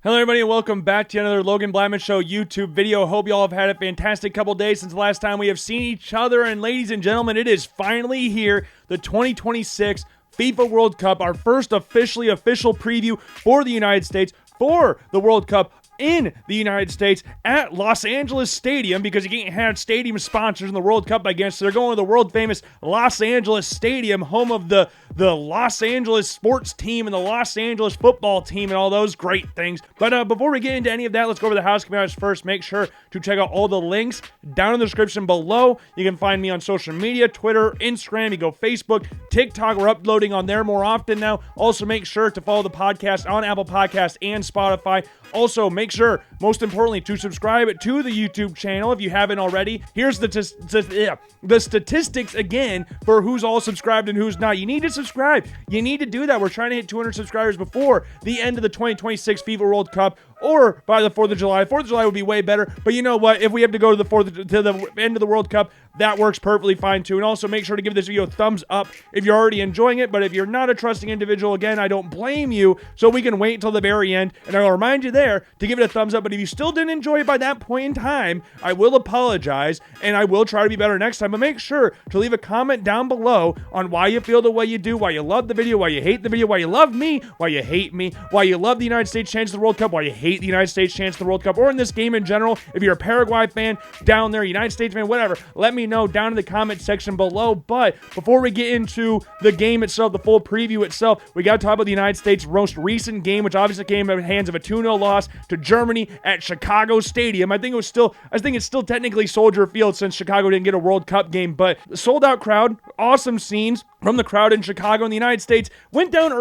Hello everybody and welcome back to another Logan Blackman Show YouTube video. Hope you all have had a fantastic couple days since the last time we have seen each other. And ladies and gentlemen, it is finally here, the 2026 FIFA World Cup, our first official preview for the United States for the World Cup in the United States at Los Angeles Stadium, because you can't have stadium sponsors in the World Cup, I guess. So they're going to the world famous Los Angeles Stadium, home of the Los Angeles sports team and the Los Angeles football team and all those great things. But before we get into any of that, let's go over the housekeeping items first. Make sure to check out all the links down in the description below. You can find me on social media, Twitter, Instagram, you go Facebook, TikTok. We're uploading on there more often now. Also, make sure to follow the podcast on Apple Podcasts and Spotify. Also, make sure, most importantly, to subscribe to the YouTube channel if you haven't already. Here's the statistics again for who's all subscribed and who's not. You need to subscribe. You need to do that. We're trying to hit 200 subscribers before the end of the 2026 FIFA World Cup, or by the 4th of July. 4th of July would be way better, but you know what? If we have to go to the end of the World Cup, that works perfectly fine too. And also make sure to give this video a thumbs up if you're already enjoying it. But if you're not a trusting individual, again, I don't blame you, so we can wait until the very end. And I'll remind you there to give it a thumbs up. But if you still didn't enjoy it by that point in time, I will apologize and I will try to be better next time. But make sure to leave a comment down below on why you feel the way you do, why you love the video, why you hate the video, why you love me, why you hate me, why you love the United States chance to the World Cup, why you hate the United States chance to the World Cup, or in this game in general. If you're a Paraguay fan down there, United States fan, whatever, let me know down in the comment section below. But before we get into the game itself, the full preview itself, we got to talk about the United States' most recent game, which obviously came in the hands of a 2-0 loss to Germany at Chicago Stadium. I think it's still technically Soldier Field since Chicago didn't get a World Cup game, but sold out crowd, awesome scenes from the crowd in Chicago. And the United States went down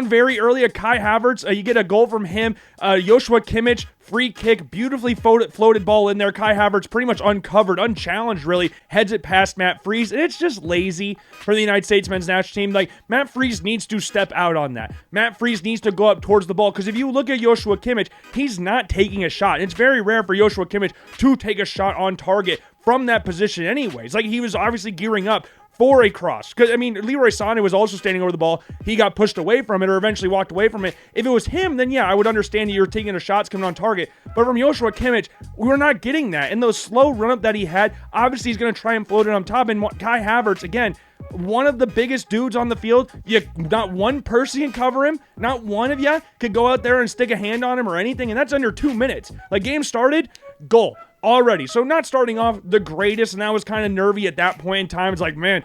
very early. A Kai Havertz, you get a goal from him. Joshua Kimmich, free kick, beautifully floated ball in there. Kai Havertz pretty much uncovered, unchallenged really, heads it past Matt Freese. And it's just lazy for the United States men's national team. Like, Matt Freese needs to step out on that. Matt Freese needs to go up towards the ball, because if you look at Joshua Kimmich, he's not taking a shot. It's very rare for Joshua Kimmich to take a shot on target from that position anyways. Like, he was obviously gearing up for a cross. Because, I mean, Leroy Sané was also standing over the ball. He got pushed away from it, or eventually walked away from it. If it was him, then yeah, I would understand that you're taking the shots coming on target. But from Joshua Kimmich, we're not getting that. And those slow run-up that he had, obviously he's going to try and float it on top. And Kai Havertz, again, one of the biggest dudes on the field. Not one person can cover him. Not one of you could go out there and stick a hand on him or anything. And that's under 2 minutes. Like, game started, goal already. So not starting off the greatest, and that was kind of nervy at that point in time. It's like, man,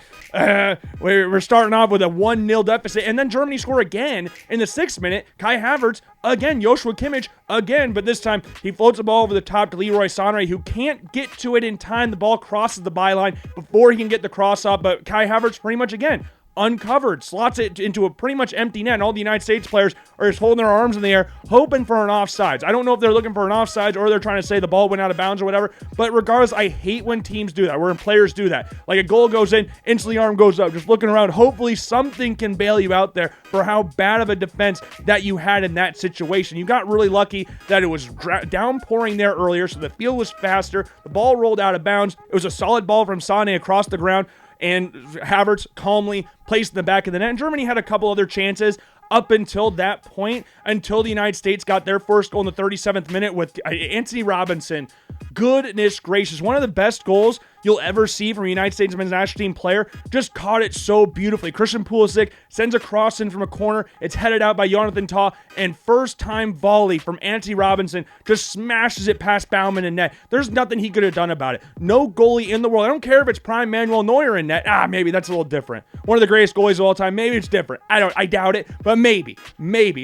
we're starting off with a 1-0 deficit, and then Germany score again in the 6th minute. Kai Havertz, again, Joshua Kimmich, again, but this time he floats the ball over the top to Leroy Sané, who can't get to it in time. The ball crosses the byline before he can get the cross up, but Kai Havertz pretty much, again, uncovered, slots it into a pretty much empty net, and all the United States players are just holding their arms in the air, hoping for an offsides. I don't know if they're looking for an offsides or they're trying to say the ball went out of bounds or whatever, but regardless, I hate when teams do that, when players do that. Like, a goal goes in, instantly arm goes up, just looking around. Hopefully something can bail you out there for how bad of a defense that you had in that situation. You got really lucky that it was downpouring there earlier, so the field was faster. The ball rolled out of bounds. It was a solid ball from Sané across the ground, and Havertz calmly placed in the back of the net. And Germany had a couple other chances up until that point, until the United States got their first goal in the 37th minute with Anthony Robinson. Goodness gracious, one of the best goals you'll ever see from a United States men's national team player. Just caught it so beautifully. Christian Pulisic sends a cross in from a corner. It's headed out by Jonathan Tah, and first-time volley from Anthony Robinson just smashes it past Baumann in net. There's nothing he could have done about it. No goalie in the world. I don't care if it's prime Manuel Neuer in net. Maybe that's a little different. One of the greatest goalies of all time. Maybe it's different. I doubt it, but maybe.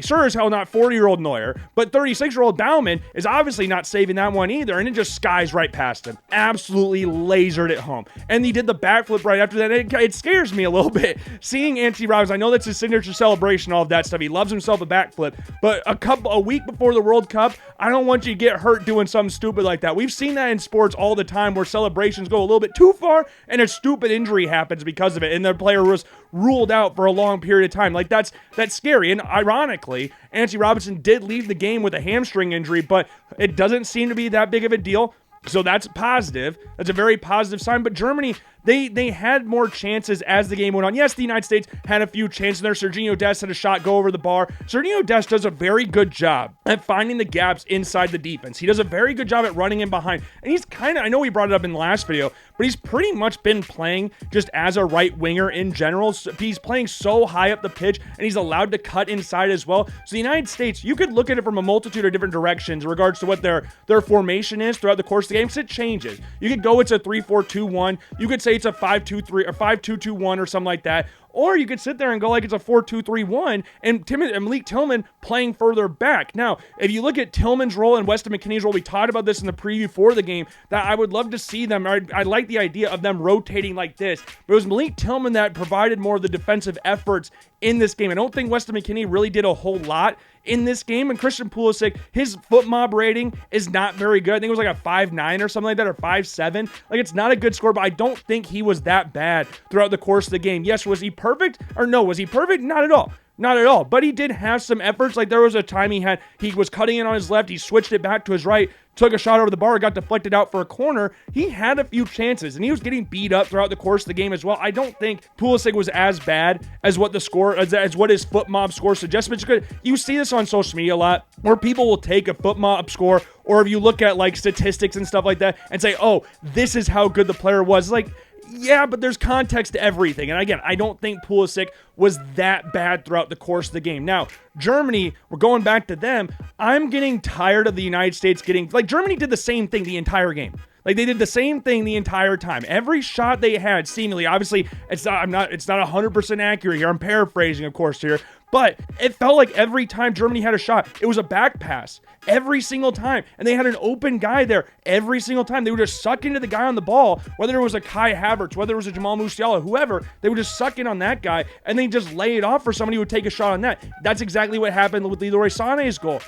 Sure as hell not 40-year-old Neuer, but 36-year-old Baumann is obviously not saving that one either, and it just skies right past him. Absolutely lasered it home. And he did the backflip right after that. It scares me a little bit seeing Anthony Robinson. I know that's his signature celebration, all of that stuff. He loves himself a backflip, but a week before the World Cup, I don't want you to get hurt doing something stupid like that. We've seen that in sports all the time, where celebrations go a little bit too far and a stupid injury happens because of it, and the player was ruled out for a long period of time. Like, that's scary. And ironically, Anthony Robinson did leave the game with a hamstring injury, but it doesn't seem to be that big of a deal. So that's positive. That's a very positive sign. But Germany, they had more chances as the game went on. Yes, the United States had a few chances there. Serginho Dest had a shot go over the bar. Serginho Dest does a very good job at finding the gaps inside the defense. He does a very good job at running in behind. And he's kind of, I know we brought it up in the last video, but he's pretty much been playing just as a right winger in general. So he's playing so high up the pitch, and he's allowed to cut inside as well. So the United States, you could look at it from a multitude of different directions in regards to what their formation is throughout the course of the game. So it changes. You could go, it's a 3-4-2-1. You could say it's a 5-2-3 or 5-2-2-1 or something like that. Or you could sit there and go like it's a 4-2-3-1 and Malik Tillman playing further back. Now, if you look at Tillman's role and Weston McKennie's role, we talked about this in the preview for the game, that I would love to see them. I like the idea of them rotating like this. But it was Malik Tillman that provided more of the defensive efforts in this game. I don't think Weston McKennie really did a whole lot in this game. And Christian Pulisic, his foot mob rating is not very good. I think it was like a 5.9 or something like that, or 5.7. Like, it's not a good score, but I don't think he was that bad throughout the course of the game. Yes, was he perfect? Or no, was he perfect? Not at all. Not at all. But he did have some efforts. Like, there was a time he was cutting in on his left. He switched it back to his right, took a shot over the bar, got deflected out for a corner. He had a few chances, and he was getting beat up throughout the course of the game as well. I don't think Pulisic was as bad as what the score, as what his foot mob score suggests. But you see this on social media a lot, where people will take a foot mob score, or if you look at like statistics and stuff like that, and say, oh, this is how good the player was. Like, yeah, but there's context to everything. And again, I don't think Pulisic was that bad throughout the course of the game. Now, Germany, we're going back to them. I'm getting tired of the United States getting, like, Germany did the same thing the entire game. Like, they did the same thing the entire time. Every shot they had, seemingly, obviously, it's not 100% accurate here. I'm paraphrasing, of course, here. But it felt like every time Germany had a shot, it was a back pass. Every single time. And they had an open guy there every single time. They would just suck into the guy on the ball, whether it was a Kai Havertz, whether it was a Jamal Musiala, whoever, they would just suck in on that guy and then just lay it off for somebody who would take a shot on that. That's exactly what happened with Leroy Sané's goal.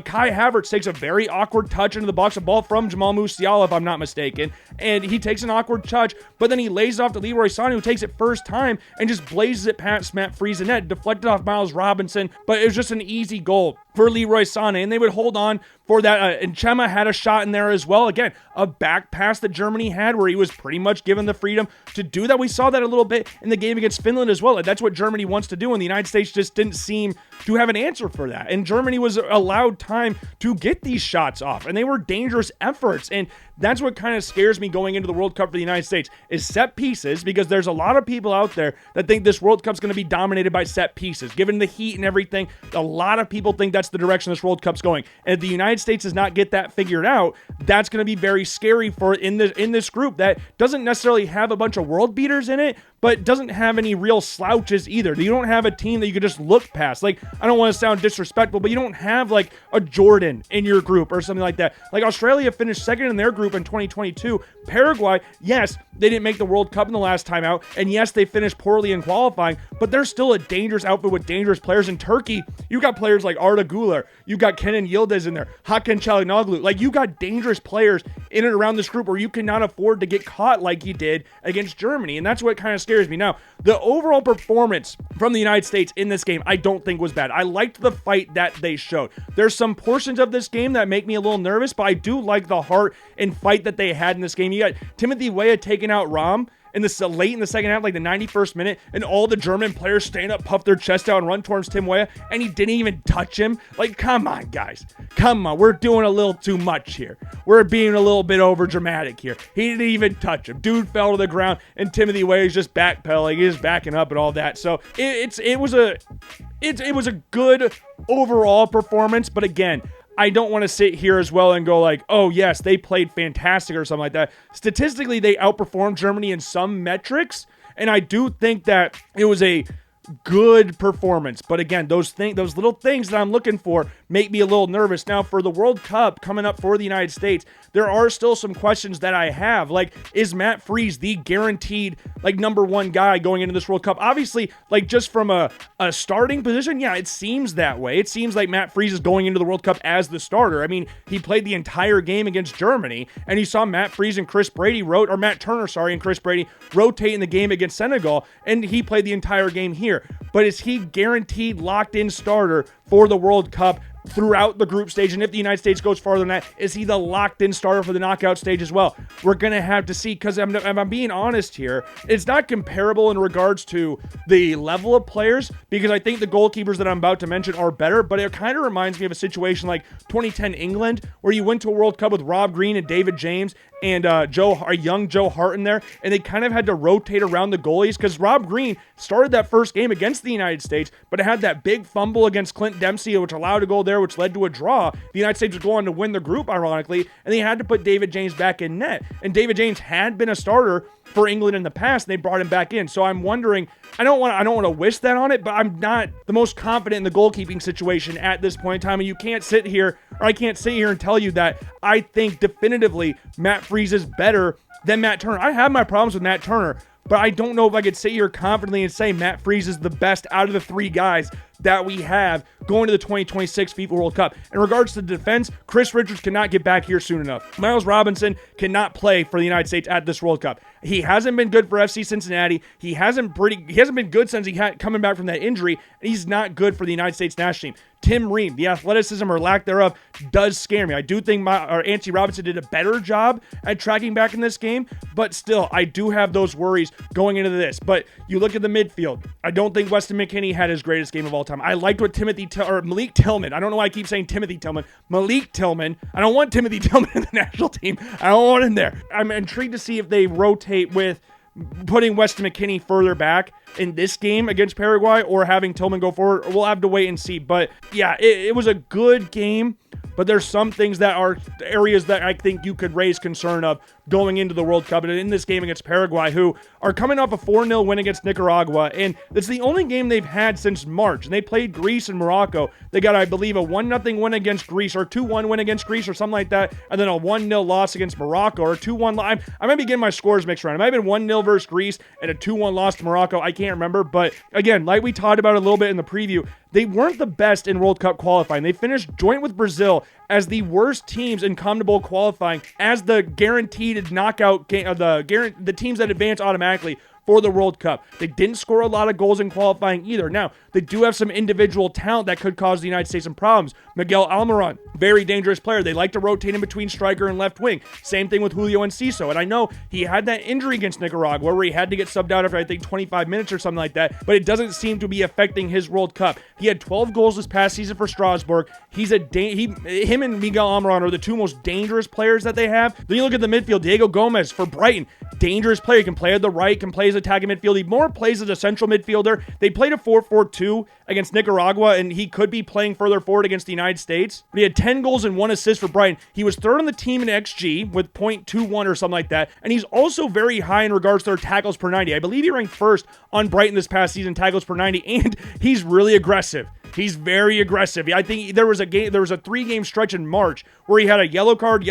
Kai Havertz takes a very awkward touch into the box, a ball from Jamal Musiala, if I'm not mistaken, and he takes an awkward touch, but then he lays it off to Leroy Sané, who takes it first time and just blazes it past Matt Freese net, deflected off Miles Robinson, but it was just an easy goal for Leroy Sané, and they would hold on for that. And Chema had a shot in there as well. Again, a back pass that Germany had where he was pretty much given the freedom to do that. We saw that a little bit in the game against Finland as well. And that's what Germany wants to do, and the United States just didn't seem to have an answer for that. And Germany was allowed time to get these shots off, and they were dangerous efforts. And that's what kind of scares me going into the World Cup for the United States, is set pieces, because there's a lot of people out there that think this World Cup's going to be dominated by set pieces. Given the heat and everything, a lot of people think that's the direction this World Cup's going. And if the United States does not get that figured out, that's going to be very scary for in this group that doesn't necessarily have a bunch of world beaters in it, but doesn't have any real slouches either. You don't have a team that you could just look past. Like, I don't want to sound disrespectful, but you don't have like a Jordan in your group or something like that. Like, Australia finished second in their group in 2022. Paraguay, yes, they didn't make the World Cup in the last time out, and yes, they finished poorly in qualifying, but they're still a dangerous outfit with dangerous players. In Turkey, you got players like Arda Güler, you got Kenan Yildiz in there, Hakan Çalhanoğlu. Like, you got dangerous players in and around this group where you cannot afford to get caught like he did against Germany, and that's what kind of scares me. Now, the overall performance from the United States in this game, I don't think was bad. I liked the fight that they showed. There's some portions of this game that make me a little nervous, but I do like the heart and fight that they had in this game. You got Timothy Weah taking out Ram in this late in the second half, like the 91st minute, and all the German players stand up, puff their chest out, and run towards Tim Weah, and he didn't even touch him. Like, come on, guys. Come on. We're doing a little too much here. We're being a little bit over dramatic here. He didn't even touch him. Dude fell to the ground, and Timothy Weah is just backpedaling. He's backing up and all that. So it was a good overall performance, but again, I don't want to sit here as well and go like, oh, yes, they played fantastic or something like that. Statistically, they outperformed Germany in some metrics, and I do think that it was a good performance. But again, those little things that I'm looking for make me a little nervous. Now, for the World Cup coming up for the United States, there are still some questions that I have. Like, is Matt Freese the guaranteed, like, number one guy going into this World Cup? Obviously, like, just from a starting position, yeah, it seems that way. It seems like Matt Freese is going into the World Cup as the starter. I mean, he played the entire game against Germany, and you saw Matt Freese and Chris Brady Matt Turner, and Chris Brady rotate in the game against Senegal, and he played the entire game here. But is he guaranteed locked-in starter for the World Cup throughout the group stage, and if the United States goes farther than that, is he the locked-in starter for the knockout stage as well? We're going to have to see, because if I'm being honest here, it's not comparable in regards to the level of players, because I think the goalkeepers that I'm about to mention are better, but it kind of reminds me of a situation like 2010 England, where you went to a World Cup with Rob Green and David James, and young Joe Hart in there, and they kind of had to rotate around the goalies, because Rob Green started that first game against the United States, but it had that big fumble against Clint Dempsey, which allowed a goal there, which led to a draw. The United States would go on to win the group, ironically, and they had to put David James back in net, and David James had been a starter for England in the past, and they brought him back in. So I'm wondering, I don't want to wish that on it, but I'm not the most confident in the goalkeeping situation at this point in time, and you can't sit here, or I can't sit here and tell you that I think definitively Matt Freese is better than Matt Turner. I have my problems with Matt Turner, but I don't know if I could sit here confidently and say Matt Freese is the best out of the three guys that we have going to the 2026 FIFA World Cup. In regards to defense, Chris Richards cannot get back here soon enough. Miles Robinson cannot play for the United States at this World Cup. He hasn't been good for FC Cincinnati. He hasn't been good since he had coming back from that injury, and he's not good for the United States national team. Tim Ream, the athleticism or lack thereof does scare me. I do think Anthony Robinson did a better job at tracking back in this game, but still, I do have those worries going into this. But you look at the midfield. I don't think Weston McKennie had his greatest game of all time. I liked what Malik Tillman. I don't know why I keep saying Timothy Tillman. Malik Tillman. I don't want Timothy Tillman in the national team. I don't want him there. I'm intrigued to see if they rotate with putting Weston McKennie further back in this game against Paraguay or having Tillman go forward. We'll have to wait and see. But yeah, it was a good game. But there's some things that are areas that I think you could raise concern of going into the World Cup and in this game against Paraguay, who are coming off a 4-0 win against Nicaragua, and it's the only game they've had since March, and they played Greece and Morocco. They got, I believe, a 1-0 win against Greece, or 2-1 win against Greece, or something like that, and then a 1-0 loss against Morocco, or 2-1. I might be getting my scores mixed around. It might have been 1-0 versus Greece and a 2-1 loss to Morocco. I can't remember, but again, like we talked about a little bit in the preview, they weren't the best in World Cup qualifying. They finished joint with Brazil as the worst teams in CONMEBOL qualifying, as the guaranteed knockout game, the teams that advance automatically for the World Cup. They didn't score a lot of goals in qualifying either. Now, they do have some individual talent that could cause the United States some problems. Miguel Almiron, very dangerous player. They like to rotate in between striker and left wing. Same thing with Julio Enciso. And I know he had that injury against Nicaragua where he had to get subbed out after, I think, 25 minutes or something like that, but it doesn't seem to be affecting his World Cup. He had 12 goals this past season for Strasbourg. Him and Miguel Almiron are the two most dangerous players that they have. Then you look at the midfield, Diego Gomez for Brighton, dangerous player. He can play at the right, can play as attacking midfield. He more plays as a central midfielder. They played a 4-4-2 against Nicaragua, and he could be playing further forward against the United States. But he had 10 goals and 1 assist for Brighton. He was third on the team in XG with .21 or something like that, and he's also very high in regards to their tackles per 90. I believe he ranked first on Brighton this past season, tackles per 90, and he's really aggressive. He's very aggressive. I think there was a 3-game stretch in March where he had a yellow card, and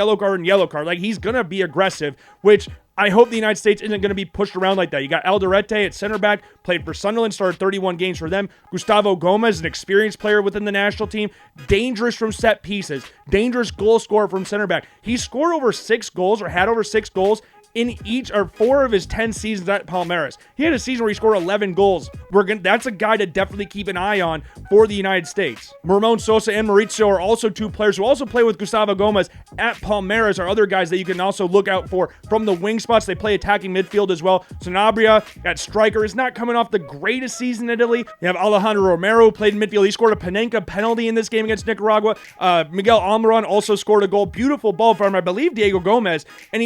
yellow card. Like, he's going to be aggressive, which I hope the United States isn't going to be pushed around like that. You got Alderete at center back, played for Sunderland, started 31 games for them. Gustavo Gomez, an experienced player within the national team, dangerous from set pieces, dangerous goal scorer from center back. He scored over 6 goals or had over 6 goals in each or 4 of his 10 seasons at Palmeiras. He had a season where he scored 11 goals. That's a guy to definitely keep an eye on for the United States. Ramon Sosa and Mauricio are also 2 players who also play with Gustavo Gomez at Palmeiras, are other guys that you can also look out for from the wing spots. They play attacking midfield as well. Sanabria at striker is not coming off the greatest season in Italy. You have Alejandro Romero, who played in midfield. He scored a Panenka penalty in this game against Nicaragua. Miguel Almiron also scored a goal. Beautiful ball from, I believe, Diego Gomez, and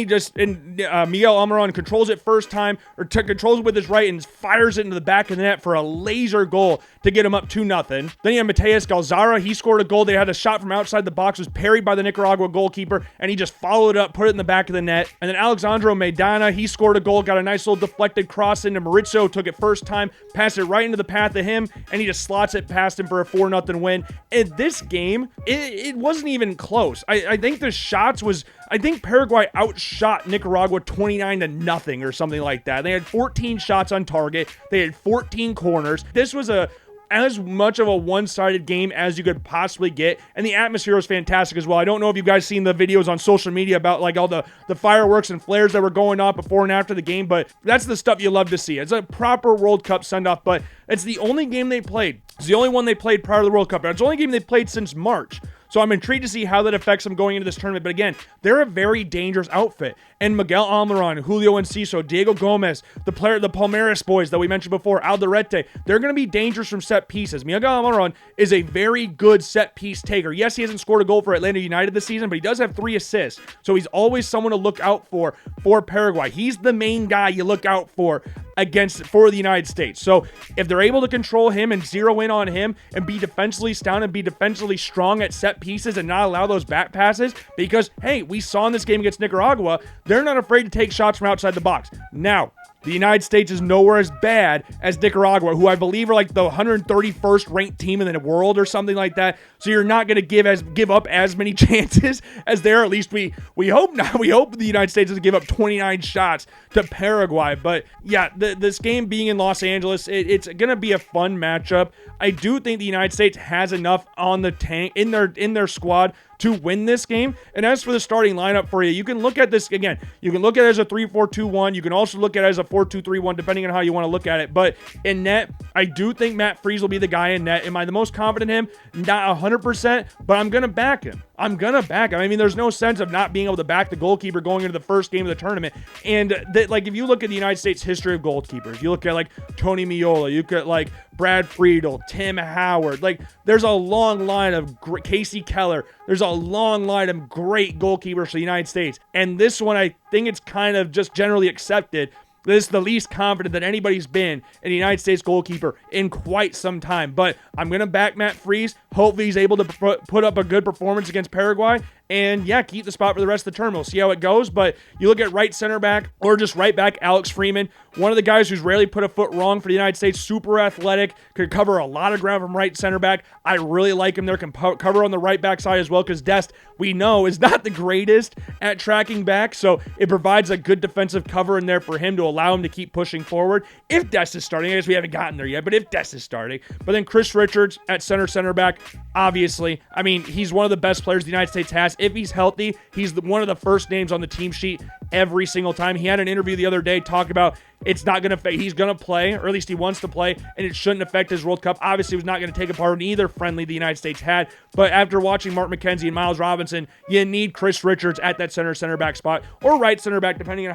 Miguel Almiron controls it first time, or controls it with his right and fires it into the back of the net for a laser goal to get him up 2-0. Then you have Mateus Galzara. He scored a goal. They had a shot from outside the box, was parried by the Nicaragua goalkeeper, and he just followed it up, put it in the back of the net. And then Alexandro Maidana, he scored a goal, got a nice little deflected cross into Mauricio, took it first time, passed it right into the path of him, and he just slots it past him for a 4-0 win. In this game, it wasn't even close. I think the shots was... I think Paraguay outshot Nicaragua 29-0 or something like that. They had 14 shots on target. They had 14 corners. This was a as much of a one-sided game as you could possibly get, and the atmosphere was fantastic as well. I don't know if you guys seen the videos on social media about like all the fireworks and flares that were going off before and after the game, but that's the stuff you love to see. It's a proper World Cup send-off, but it's the only game they played. It's the only one they played prior to the World Cup, and it's the only game they played since March. So I'm intrigued to see how that affects them going into this tournament. But again, they're a very dangerous outfit. And Miguel Almiron, Julio Enciso, Diego Gomez, the Palmeiras boys that we mentioned before, Alderete, they're going to be dangerous from set pieces. Miguel Almiron is a very good set piece taker. Yes, he hasn't scored a goal for Atlanta United this season, but he does have 3 assists. So he's always someone to look out for Paraguay. He's the main guy you look out for the United States. So if they're able to control him and zero in on him and be defensively sound and be defensively strong at set pieces and not allow those back passes, because hey, we saw in this game against Nicaragua, they're not afraid to take shots from outside the box. Now, the United States is nowhere as bad as Nicaragua, who I believe are like the 131st ranked team in the world or something like that. So you're not going to give up as many chances as there. At least we hope not. We hope the United States doesn't give up 29 shots to Paraguay. But yeah, this game being in Los Angeles, it's going to be a fun matchup. I do think the United States has enough on the tank in their squad to win this game. And as for the starting lineup for you can look at this again. You can look at it as a 3-4-2-1. You can also look at it as a 4-2-3-1, depending on how you want to look at it. But in net, I do think Matt Freese will be the guy in net. Am I the most confident in him? Not 100%, but I'm going to back him. I mean, there's no sense of not being able to back the goalkeeper going into the first game of the tournament. And like, if you look at the United States history of goalkeepers, you look at like Tony Meola, you look at like Brad Friedel, Tim Howard, like there's a long line of Casey Keller. There's a long line of great goalkeepers for the United States. And this one, I think it's kind of just generally accepted. This is the least confident that anybody's been in the United States goalkeeper in quite some time. But I'm going to back Matt Freese. Hopefully he's able to put up a good performance against Paraguay. And yeah, keep the spot for the rest of the term. We'll see how it goes. But you look at right center back or just right back, Alex Freeman, one of the guys who's rarely put a foot wrong for the United States, super athletic, could cover a lot of ground from right center back. I really like him there, can cover on the right back side as well, because Dest, we know, is not the greatest at tracking back. So it provides a good defensive cover in there for him to allow him to keep pushing forward. If Dest is starting, I guess we haven't gotten there yet, but if Dest is starting. But then Chris Richards at center back, obviously. I mean, he's one of the best players the United States has. If he's healthy, he's one of the first names on the team sheet every single time. He had an interview the other day talking about it's not going to, he's going to play, or at least he wants to play, and it shouldn't affect his World Cup. Obviously, he was not going to take a part in either friendly the United States had, but after watching Mark McKenzie and Miles Robinson, you need Chris Richards at that center back spot, or right center back, depending on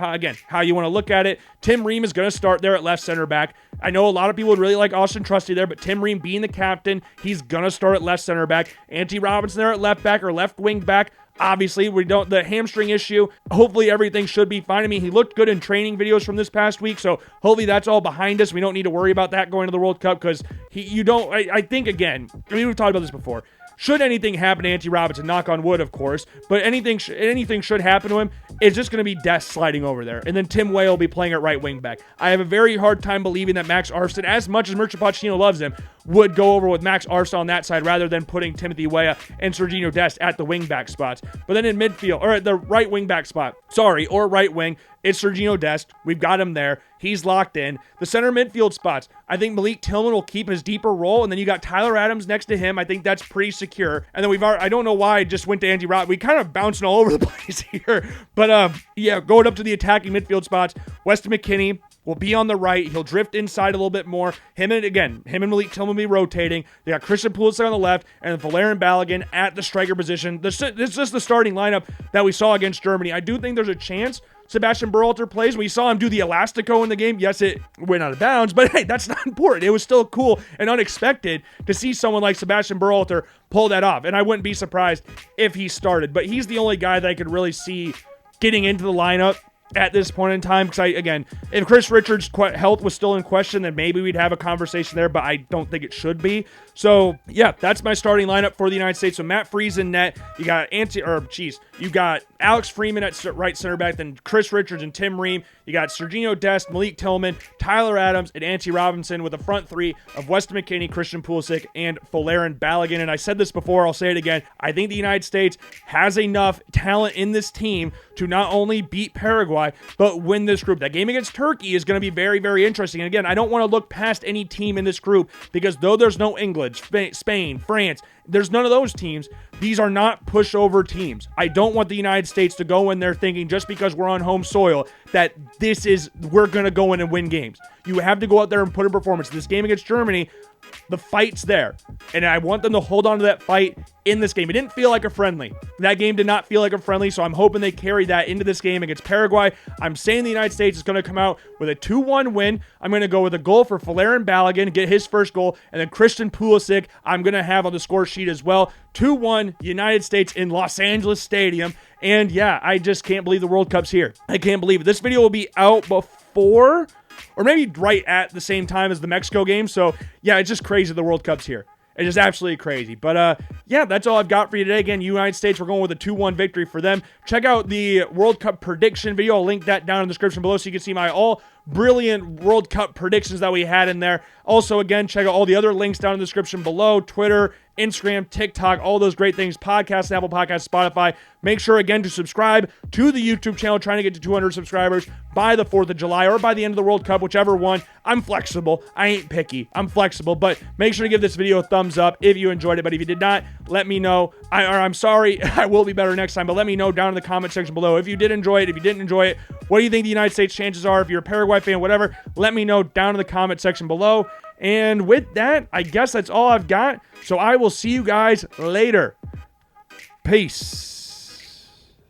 how you want to look at it. Tim Ream is going to start there at left center back. I know a lot of people would really like Austin Trusty there, but Tim Ream being the captain, he's going to start at left center back. Ante Robinson there at left back or left wing back. Obviously, the hamstring issue, hopefully everything should be fine. I mean, he looked good in training videos from this past week, so hopefully that's all behind us. We don't need to worry about that going to the World Cup, because I think, again, we've talked about this before. Should anything happen to Ante Robinson, knock on wood, of course, but anything should happen to him, it's just going to be Dest sliding over there. And then Tim Way will be playing at right wing back. I have a very hard time believing that Max Armstead, as much as Mircea Pochettino loves him, would go over with Max Armstead on that side rather than putting Timothy Weah and Sergiño Dest at the wing back spots. But then in midfield, or at the right wing back spot, or right wing, it's Sergiño Dest. We've got him there. He's locked in. The center midfield spots, I think Malik Tillman will keep his deeper role, and then you got Tyler Adams next to him. I think that's pretty secure. And then I don't know why I just went to Andy Rott. We kind of bouncing all over the place here. But yeah, going up to the attacking midfield spots, Weston McKennie will be on the right. He'll drift inside a little bit more. Him and Malik Tillman will be rotating. They got Christian Pulisic on the left and Valerian Balogun at the striker position. This is just the starting lineup that we saw against Germany. I do think there's a chance Sebastian Berhalter plays. We saw him do the Elastico in the game. Yes, it went out of bounds, but hey, that's not important. It was still cool and unexpected to see someone like Sebastian Berhalter pull that off, and I wouldn't be surprised if he started. But he's the only guy that I could really see getting into the lineup at this point in time, because if Chris Richards' health was still in question, then maybe we'd have a conversation there, but I don't think it should be. So yeah, that's my starting lineup for the United States. So Matt Freese in net, you got Alex Freeman at right center back, then Chris Richards and Tim Ream. You got Sergiño Dest, Malik Tillman, Tyler Adams, and Ante Robinson with a front three of Weston McKennie, Christian Pulisic, and Valerian Balogun. And I said this before, I'll say it again. I think the United States has enough talent in this team to not only beat Paraguay, Paraguay, but win this group. That game against Turkey is going to be very, very interesting. And again, I don't want to look past any team in this group because though there's no England, Spain, France, there's none of those teams. These are not pushover teams. I don't want the United States to go in there thinking just because we're on home soil that we're going to go in and win games. You have to go out there and put in performance. This game against Germany, the fight's there. And I want them to hold on to that fight in this game. It didn't feel like a friendly. That game did not feel like a friendly, so I'm hoping they carry that into this game against Paraguay. I'm saying the United States is going to come out with a 2-1 win. I'm going to go with a goal for Folarin Balogun, get his first goal, and then Christian Pulisic I'm going to have on the score sheet as well. 2-1 United States in Los Angeles Stadium. And yeah, I just can't believe the World Cup's here. I can't believe it. This video will be out before or maybe right at the same time as the Mexico game. So yeah, it's just crazy the World Cup's here. It's just absolutely crazy. But yeah, that's all I've got for you today. Again, United States, we're going with a 2-1 victory for them. Check out the World Cup prediction video. I'll link that down in the description below so you can see my all brilliant World Cup predictions that we had in there. Also, again, check out all the other links down in the description below. Twitter, Instagram, TikTok, all those great things. Podcasts, Apple Podcasts, Spotify. Make sure, again, to subscribe to the YouTube channel, trying to get to 200 subscribers by the 4th of July or by the end of the World Cup, whichever one. I'm flexible. I ain't picky. I'm flexible. But make sure to give this video a thumbs up if you enjoyed it. But if you did not, let me know. I'm sorry. I will be better next time. But let me know down in the comment section below if you did enjoy it. If you didn't enjoy it, what do you think the United States chances are? If you're a Paraguay fan, whatever, let me know down in the comment section below. And with that, I guess that's all I've got. So I will see you guys later. Peace.